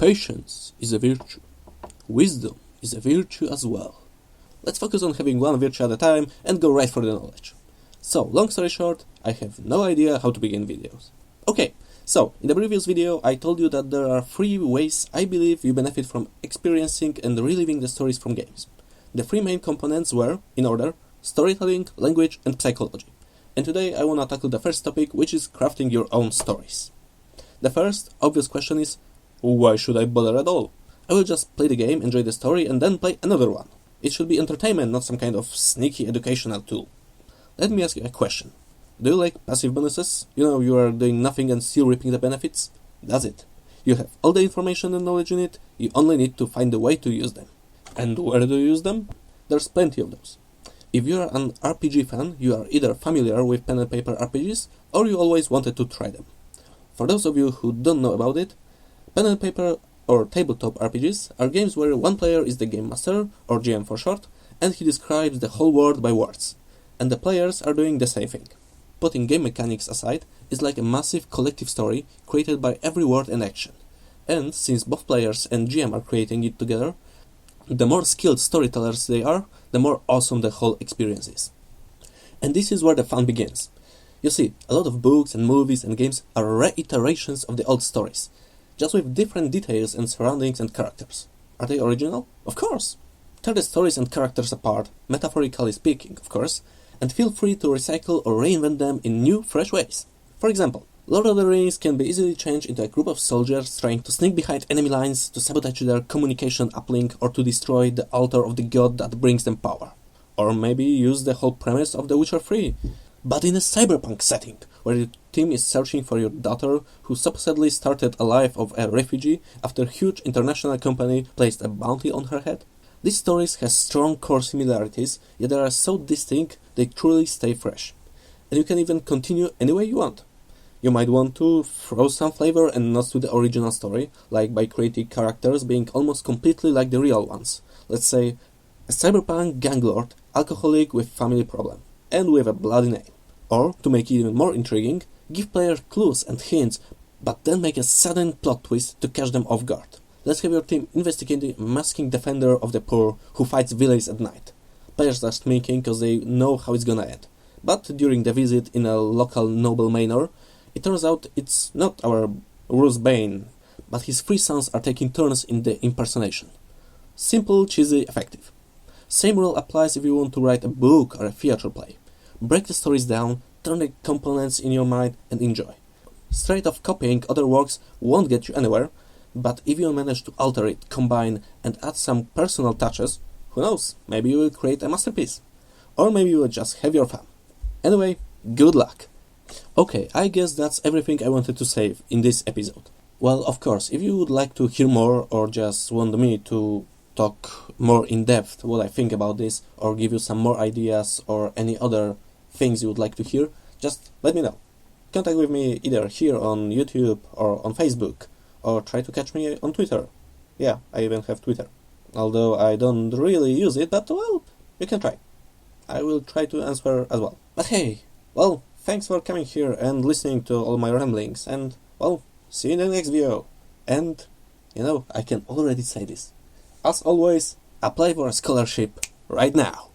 Patience is a virtue. Wisdom is a virtue as well. Let's focus on having one virtue at a time and go right for the knowledge. So, long story short, I have no idea how to begin videos. Okay, so in the previous video I told you that there are 3 ways I believe you benefit from experiencing and reliving the stories from games. The 3 main components were, in order, storytelling, language and psychology. And today I want to tackle the first topic, which is crafting your own stories. The first obvious question is, why should I bother at all? I will just play the game, enjoy the story, and then play another one. It should be entertainment, not some kind of sneaky educational tool. Let me ask you a question. Do you like passive bonuses? You are doing nothing and still reaping the benefits? That's it. You have all the information and knowledge in it, you only need to find a way to use them. And where do you use them? There's plenty of those. If you are an RPG fan, you are either familiar with pen and paper RPGs, or you always wanted to try them. For those of you who don't know about it, pen and paper or tabletop RPGs are games where one player is the game master, or GM for short, and he describes the whole world by words, and the players are doing the same thing. Putting game mechanics aside, it's like a massive collective story created by every word and action. And since both players and GM are creating it together, the more skilled storytellers they are, the more awesome the whole experience is. And this is where the fun begins. You see, a lot of books and movies and games are reiterations of the old stories, just with different details and surroundings and characters. Are they original? Of course! Tear the stories and characters apart, metaphorically speaking, of course, and feel free to recycle or reinvent them in new, fresh ways. For example, Lord of the Rings can be easily changed into a group of soldiers trying to sneak behind enemy lines, to sabotage their communication uplink, or to destroy the altar of the god that brings them power. Or maybe use the whole premise of The Witcher 3, but in a cyberpunk setting, where your team is searching for your daughter who supposedly started a life of a refugee after a huge international company placed a bounty on her head. These stories have strong core similarities, yet they are so distinct they truly stay fresh. And you can even continue any way you want. You might want to throw some flavor and nods to the original story, like by creating characters being almost completely like the real ones. Let's say, a cyberpunk gang lord, alcoholic with family problem, and with a bloody name. Or, to make it even more intriguing, give players clues and hints, but then make a sudden plot twist to catch them off guard. Let's have your team investigating a masking defender of the poor who fights villains at night. Players start smirking because they know how it's gonna end. But during the visit in a local noble manor, it turns out it's not our Bruce Bane, but his 3 sons are taking turns in the impersonation. Simple, cheesy, effective. Same rule applies if you want to write a book or a theatre play. Break the stories down, turn the components in your mind and enjoy. Straight off copying other works won't get you anywhere, but if you manage to alter it, combine and add some personal touches, who knows, maybe you will create a masterpiece. Or maybe you will just have your fun. Anyway, good luck! Okay, I guess that's everything I wanted to say in this episode. Well, of course, if you would like to hear more or just want me to talk more in depth what I think about this, or give you some more ideas or any other things you would like to hear, just let me know. Contact with me either here on YouTube or on Facebook, or try to catch me on Twitter. Yeah, I even have Twitter. Although I don't really use it, but well, you can try. I will try to answer as well. But hey, well, thanks for coming here and listening to all my ramblings, and well, see you in the next video. And, I can already say this. As always, apply for a scholarship right now.